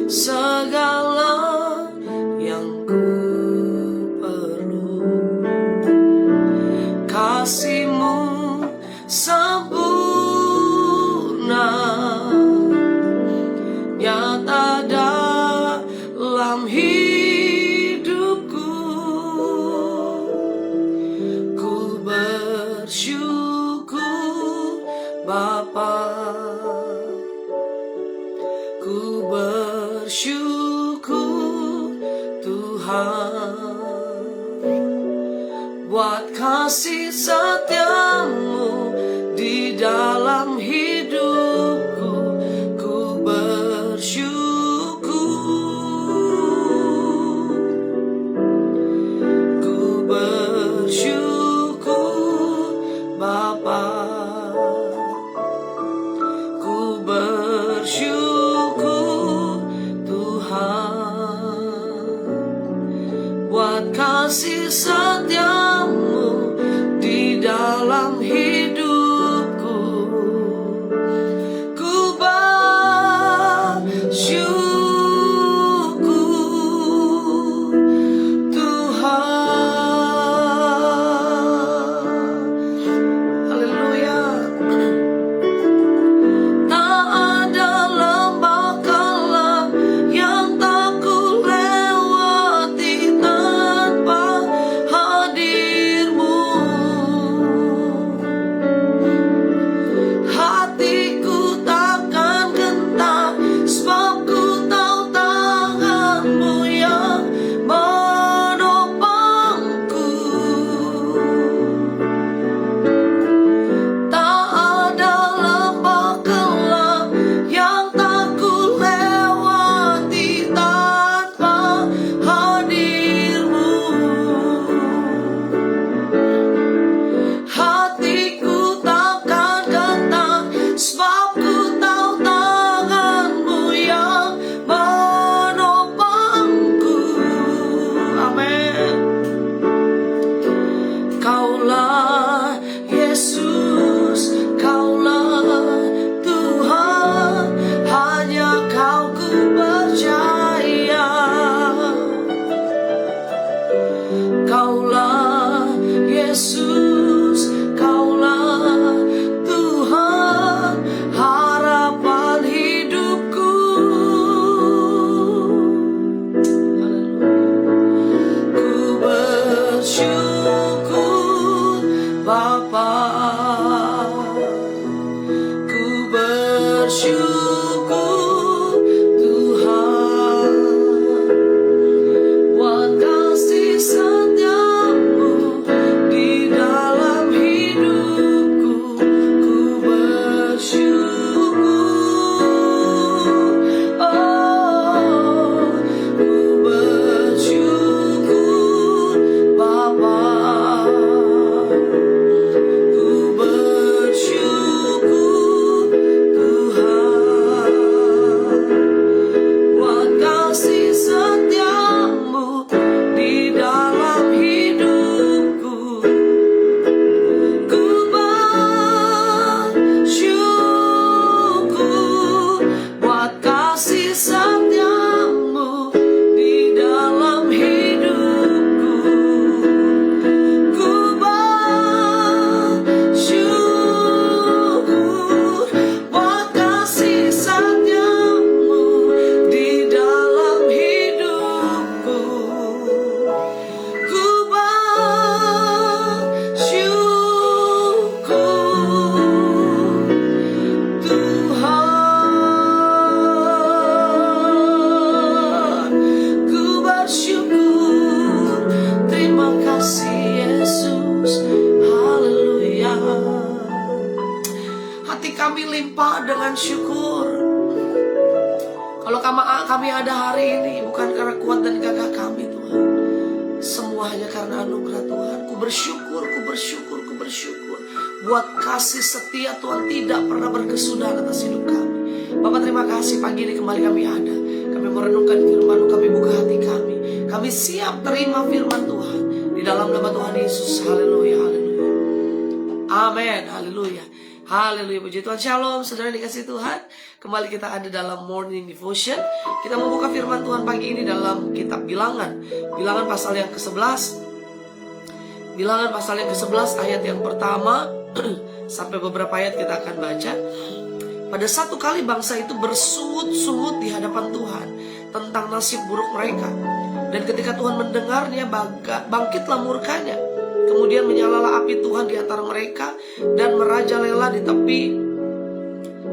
segala yang ku perlu. Kasih-Mu sempurna, nyata dalam hidupku. Ku bersyukur Bapa, ku bersyukur Tuhan, buat kasih setia-Mu di dalam hidupku. Ku bersyukur, ku bersyukur Bapa, ku bersyukur Tuhan, buat kasih setia-Mu di dalam hidupku. Ku bersyukur Tuhan. Haleluya. Tak ada lembah gelap yang tak ku lewati tanpa hadir-Mu. Hatiku takkan gentar, sebab ku tahu tangan-Mu yang menopangku. Tak ada lembah gelap yang tak ku lewati tanpa hadir-Mu. Hatiku takkan gentar, sebab ku tahu tangan-Mu yang menopangku. Amin. Kaulah Yesus, Kaulah Tuhan, hanya Kau ku percaya. Kaulah Yesus, Kaulah Tuhan, harapan hidupku. Ku bersyukur Bapa, ku bersyukur Tuhan, buat kasih setia-Mu di dalam hidupku. Ku bersyukur, oh, ku bersyukur Bapa, ku bersyukur Tuhan, buat kasih setia-Mu di dalam hidupku. Ku bersyukur buat kasih setia-Mu di dalam hidupku. Ku bersyukur buat kasih setia-Mu di dalam hidupku. Ku bersyukur Tuhan, ku bersyukur. Terima kasih Yesus. Haleluya. Hati kami limpah dengan syukur. Kalau kami ada hari ini bukan karena kuat dan gagah kami Tuhan, semua hanya karena anugerah Tuhan. Ku bersyukur, ku bersyukur, ku bersyukur buat kasih setia Tuhan tidak pernah berkesudahan atas hidup kami. Bapak terima kasih pagi ini kembali kami ada. Kami merenungkan firman-Mu, kami buka hati kami. Kami siap terima firman Tuhan di dalam nama Tuhan Yesus. Haleluya, haleluya. Amin, haleluya. Haleluya, puji Tuhan. Shalom, saudara dikasih Tuhan. Kembali kita ada dalam Morning Devotion. Kita membuka firman Tuhan pagi ini dalam kitab Bilangan. Bilangan pasal yang ke-11. Bilangan pasal yang ke-11 ayat yang pertama sampai beberapa ayat kita akan baca. Pada satu kali bangsa itu bersungut-sungut di hadapan Tuhan tentang nasib buruk mereka. Dan ketika Tuhan mendengarnya, bangkitlah murkanya. Kemudian menyalalah api Tuhan di antara mereka dan merajalela di tepi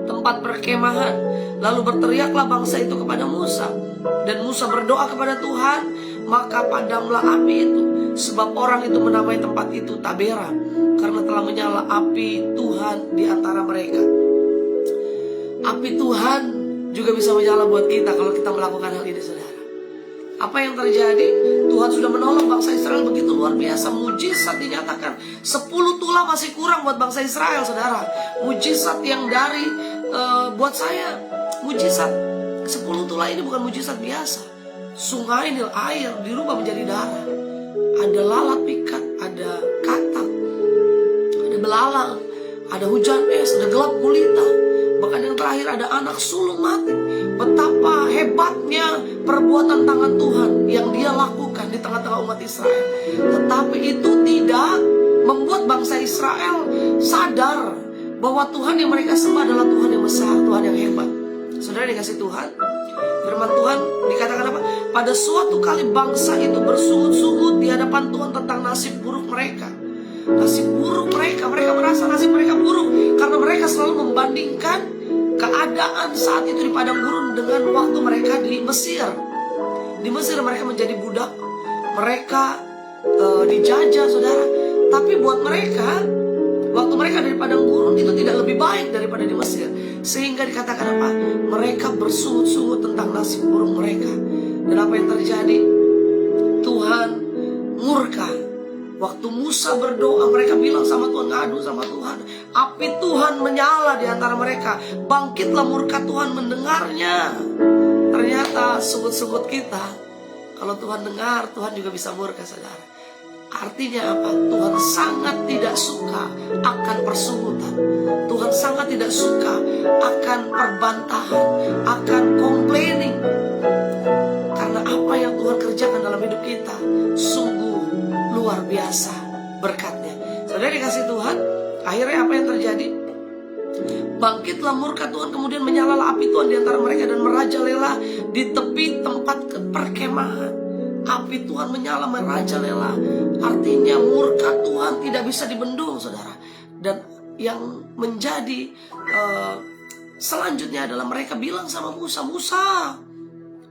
tempat perkemahan. Lalu berteriaklah bangsa itu kepada Musa. Dan Musa berdoa kepada Tuhan, maka padamlah api itu. Sebab orang itu menamai tempat itu Tabera, karena telah menyala api Tuhan di antara mereka. Api Tuhan juga bisa menyala buat kita kalau kita melakukan hal ini, saudara. Apa yang terjadi? Tuhan sudah menolong bangsa Israel begitu luar biasa. Mujizat dinyatakan. 10 tulah masih kurang buat bangsa Israel, saudara. Mujizat yang dari buat saya, mujizat 10 tulah ini bukan mujizat biasa. Sungai Nil, air dirubah menjadi darah. Ada lalat pikat, ada katak, ada belalang, ada hujan es, ada gelap gulita. Bahkan yang terakhir ada anak sulung mati. Betapa hebatnya perbuatan tangan Tuhan yang dia lakukan di tengah-tengah umat Israel. Tetapi itu tidak membuat bangsa Israel sadar bahwa Tuhan yang mereka sembah adalah Tuhan yang besar, Tuhan yang hebat. Saudara dikasih Tuhan, firman Tuhan dikatakan apa? Pada suatu kali bangsa itu bersungut-sungut di hadapan Tuhan tentang nasib buruk mereka. Nasib buruk mereka merasa nasib mereka buruk karena mereka selalu membandingkan keadaan saat itu di padang gurun dengan waktu mereka di Mesir. Di Mesir mereka menjadi budak, mereka dijajah, saudara. Tapi buat mereka, waktu mereka di padang gurun itu tidak lebih baik daripada di Mesir. Sehingga dikatakan apa? Mereka bersungut-sungut tentang nasib buruk mereka. Dan apa yang terjadi? Tuhan murka. Waktu Musa berdoa, mereka bilang sama Tuhan, ngadu sama Tuhan. Api Tuhan menyala di antara mereka. Bangkitlah murka Tuhan mendengarnya. Ternyata sungut-sungut kita, kalau Tuhan dengar, Tuhan juga bisa murka, saudara. Artinya apa? Tuhan sangat tidak suka akan persungutan. Tuhan sangat tidak suka akan perbantahan, akan complaining. Karena apa yang Tuhan kerjakan dalam hidup kita sungguh luar biasa berkatnya. Saudara dikasih Tuhan, akhirnya apa yang terjadi? Bangkitlah murka Tuhan, kemudian menyalalah api Tuhan di antara mereka dan merajalela di tepi tempat perkemahan. Api Tuhan menyala merajalela. Artinya murka Tuhan tidak bisa dibendung, saudara. Dan yang menjadi selanjutnya adalah mereka bilang sama Musa,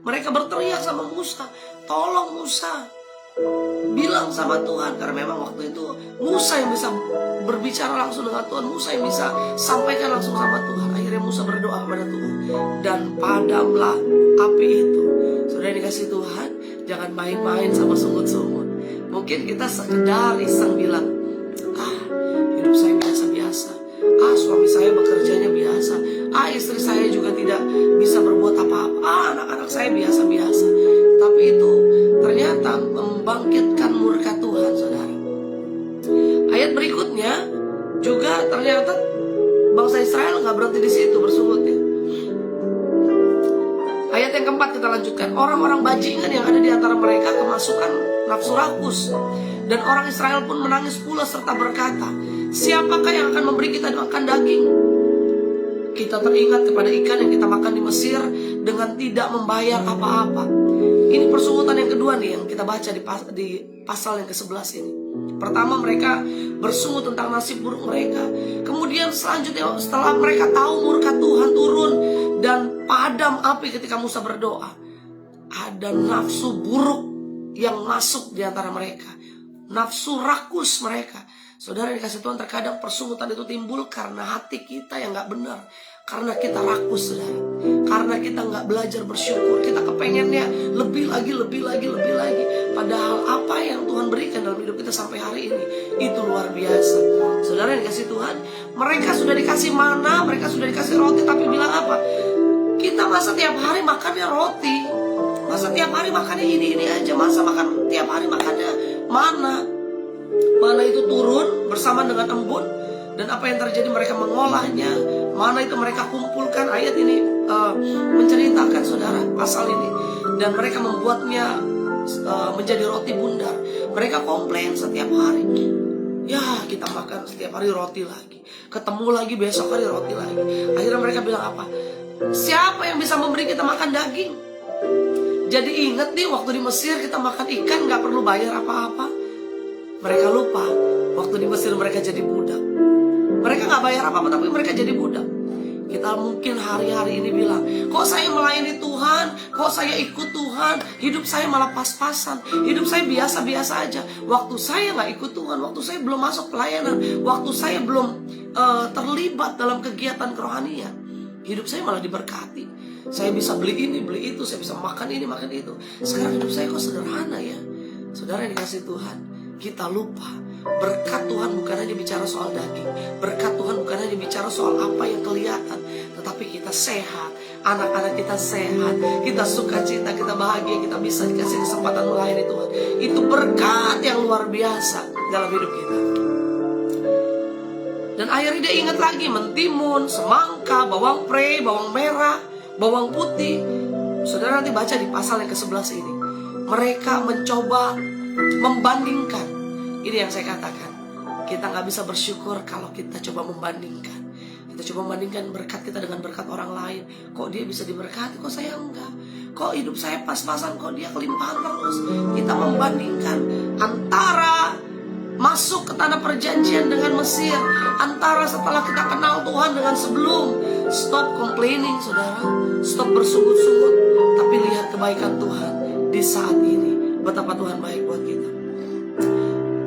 mereka berteriak sama Musa, tolong Musa, bilang sama Tuhan. Karena memang waktu itu Musa yang bisa berbicara langsung dengan Tuhan, Musa yang bisa sampaikan langsung sama Tuhan. Akhirnya Musa berdoa kepada Tuhan dan padamlah api itu. Saudara dikasih Tuhan, jangan main-main sama sungut-sungut. Mungkin kita sekedar iseng bilang, hidup saya biasa-biasa, suami saya bekerjanya biasa, istri saya juga tidak bisa berbuat apa-apa, anak-anak saya biasa-biasa. Tapi itu ternyata membangkitkan murka Tuhan, saudara. Ayat berikutnya juga ternyata bangsa Israel nggak berhenti di situ bersungutnya. Ayat yang keempat kita lanjutkan. Orang-orang bajingan yang ada di antara mereka kemasukan nafsu rakus, dan orang Israel pun menangis pula serta berkata, siapakah yang akan memberi kita makan daging? Kita teringat kepada ikan yang kita makan di Mesir dengan tidak membayar apa-apa. Ini persungutan yang kedua nih yang kita baca di pasal yang ke-11 ini. Pertama, mereka bersungut tentang nasib buruk mereka. Kemudian selanjutnya setelah mereka tahu murka Tuhan turun dan padam api ketika Musa berdoa, ada nafsu buruk yang masuk di antara mereka. Nafsu rakus mereka. Saudara dikasih Tuhan, terkadang persungutan itu timbul karena hati kita yang gak benar. Karena kita rakus, saudara. Karena kita gak belajar bersyukur. Kita kepengennya lebih lagi. Padahal apa yang Tuhan berikan dalam hidup kita sampai hari ini, itu luar biasa. Saudara yang dikasih Tuhan, mereka sudah dikasih mana, mereka sudah dikasih roti, tapi bilang apa? Kita masa tiap hari makannya roti, masa tiap hari makannya ini aja, masa makan tiap hari makannya mana itu turun bersama dengan embun, Dan apa yang terjadi, mereka mengolahnya. Mana itu mereka kumpulkan. Ayat ini menceritakan saudara pasal ini. Dan mereka membuatnya menjadi roti bundar. Mereka komplain setiap hari. Ya, kita makan setiap hari roti lagi. Ketemu lagi besok hari roti lagi. Akhirnya mereka bilang apa? Siapa yang bisa memberi kita makan daging? Jadi ingat nih, waktu di Mesir kita makan ikan gak perlu bayar apa-apa. Mereka lupa, waktu di Mesir mereka jadi budak. Mereka gak bayar apa-apa, tapi mereka jadi budak. Kita mungkin hari-hari ini bilang, kok saya melayani Tuhan, kok saya ikut Tuhan, hidup saya malah pas-pasan, hidup saya biasa-biasa aja. Waktu saya gak ikut Tuhan, waktu saya belum masuk pelayanan, waktu saya belum terlibat dalam kegiatan kerohanian, hidup saya malah diberkati. Saya bisa beli ini, beli itu, saya bisa makan ini, makan itu. Sekarang hidup saya kok sederhana ya. Saudara yang dikasih Tuhan, kita lupa berkat Tuhan bukan hanya bicara soal daging. Berkat Tuhan bukan hanya bicara soal apa yang kelihatan, tetapi kita sehat, anak-anak kita sehat, kita sukacita, kita bahagia, kita bisa dikasih kesempatan melayani Tuhan. Itu berkat yang luar biasa dalam hidup kita. Dan akhirnya dia ingat lagi mentimun, semangka, bawang pre, bawang merah, bawang putih. Saudara nanti baca di pasal yang ke-11 ini. Mereka mencoba membandingkan. Ini yang saya katakan, kita gak bisa bersyukur kalau kita coba membandingkan. Kita coba membandingkan berkat kita dengan berkat orang lain. Kok dia bisa diberkati, kok saya enggak? Kok hidup saya pas-pasan, kok dia kelimpahan terus? Kita membandingkan antara masuk ke tanah perjanjian dengan Mesir, antara setelah kita kenal Tuhan dengan sebelum. Stop complaining saudara, stop bersungut-sungut, tapi lihat kebaikan Tuhan di saat ini. Betapa Tuhan baik buat kita.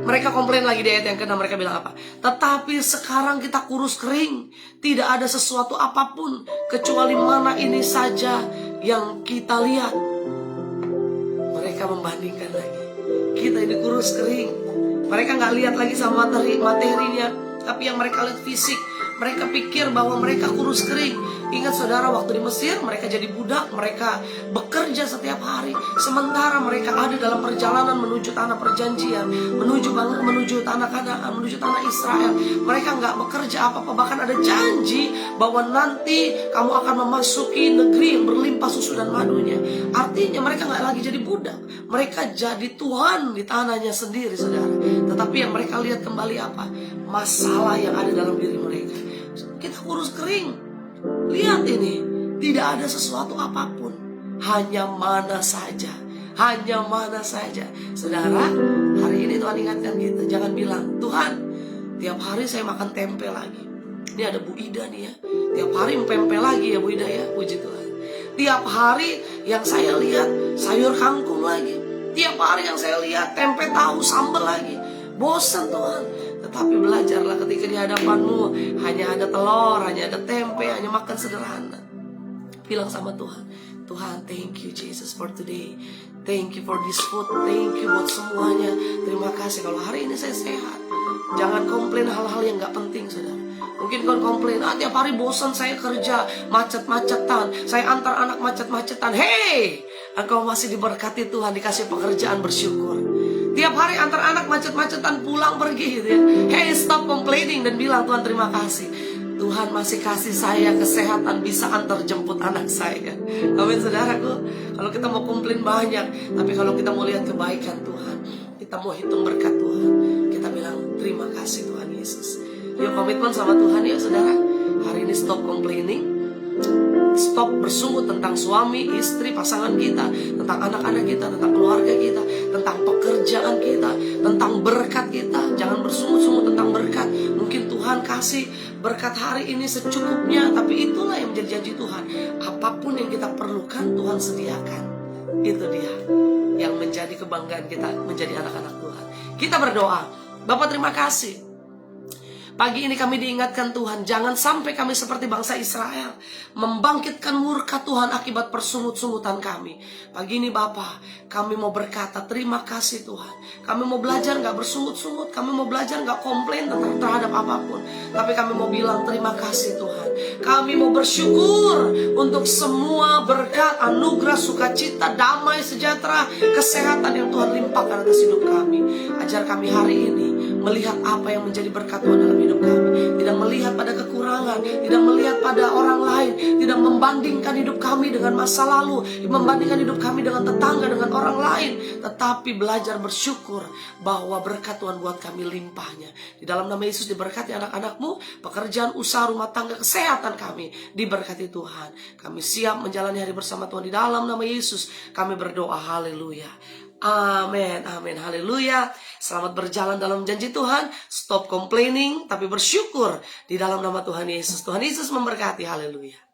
Mereka komplain lagi di ayat yang ke-6, mereka bilang apa? Tetapi sekarang kita kurus kering, tidak ada sesuatu apapun kecuali mana ini saja yang kita lihat. Mereka membandingkan lagi, kita ini kurus kering. Mereka gak lihat lagi sama materinya, tapi yang mereka lihat fisik. Mereka pikir bahwa mereka kurus kering. Ingat saudara, waktu di Mesir mereka jadi budak, mereka bekerja setiap hari. Sementara mereka ada dalam perjalanan menuju tanah perjanjian, menuju tanah Kanaan, menuju tanah Israel. Mereka gak bekerja apa-apa, bahkan ada janji bahwa nanti kamu akan memasuki negeri yang berlimpah susu dan madunya. Artinya mereka gak lagi jadi budak, mereka jadi Tuhan di tanahnya sendiri saudara. Tetapi yang mereka lihat kembali apa? Masalah yang ada dalam diri mereka. Kita kurus kering. Lihat ini, tidak ada sesuatu apapun, hanya mana saja. Hanya mana saja. Saudara, hari ini Tuhan ingatkan kita, jangan bilang, Tuhan, tiap hari saya makan tempe lagi. Ini ada Bu Ida nih ya, tiap hari mempempe lagi ya Bu Ida ya, puji Tuhan. Tiap hari yang saya lihat sayur kangkung lagi. Tiap hari yang saya lihat tempe tahu sambal lagi. Bosan Tuhan. Tetapi belajarlah ketika di hadapanmu hanya ada telur, hanya ada tempe, hanya makan sederhana. Bilang sama Tuhan, Tuhan, thank you Jesus for today. Thank you for this food. Thank you buat semuanya. Terima kasih kalau hari ini saya sehat. Jangan komplain hal-hal yang gak penting saudara. Mungkin kau komplain, tiap hari bosan saya kerja, macet-macetan, saya antar anak macet-macetan. Hey, engkau masih diberkati Tuhan, dikasih pekerjaan, bersyukur. Tiap hari antar anak macet-macetan, pulang pergi gitu ya. Hey, stop complaining dan bilang, Tuhan terima kasih. Tuhan masih kasih saya kesehatan, bisa antar jemput anak saya. Amin saudaraku. Kalau kita mau komplain banyak, tapi kalau kita mau lihat kebaikan Tuhan, kita mau hitung berkat Tuhan, kita bilang terima kasih Tuhan Yesus. Yuk komitmen sama Tuhan ya saudara. Hari ini stop complaining. Stop bersungut tentang suami, istri, pasangan kita, tentang anak-anak kita, tentang keluarga kita, tentang pekerjaan kita, tentang berkat kita. Jangan bersungut-sungut tentang berkat. Mungkin Tuhan kasih berkat hari ini secukupnya, tapi itulah yang menjadi janji Tuhan. Apapun yang kita perlukan Tuhan sediakan. Itu dia yang menjadi kebanggaan kita, menjadi anak-anak Tuhan. Kita berdoa. Bapak terima kasih. Pagi ini kami diingatkan Tuhan, jangan sampai kami seperti bangsa Israel, membangkitkan murka Tuhan akibat persungut-sungutan kami. Pagi ini Bapa, kami mau berkata terima kasih Tuhan. Kami mau belajar gak bersungut-sungut, kami mau belajar gak komplain terhadap apapun. Tapi kami mau bilang terima kasih Tuhan. Kami mau bersyukur untuk semua berkat, anugerah, sukacita, damai, sejahtera, kesehatan yang Tuhan limpahkan atas hidup kami. Ajar kami hari ini melihat apa yang menjadi berkat Tuhan dalam hidup kami. Tidak melihat pada kekurangan, tidak melihat pada orang lain, tidak membandingkan hidup kami dengan masa lalu, membandingkan hidup kami dengan tetangga, dengan orang lain, tetapi belajar bersyukur bahwa berkat Tuhan buat kami limpahnya. Di dalam nama Yesus diberkati anak-anakmu, pekerjaan, usaha, rumah tangga, kesehatan kami diberkati Tuhan. Kami siap menjalani hari bersama Tuhan. Di dalam nama Yesus kami berdoa, haleluya. Amin, amin, haleluya. Selamat berjalan dalam janji Tuhan. Stop complaining, tapi bersyukur di dalam nama Tuhan Yesus. Tuhan Yesus memberkati, haleluya.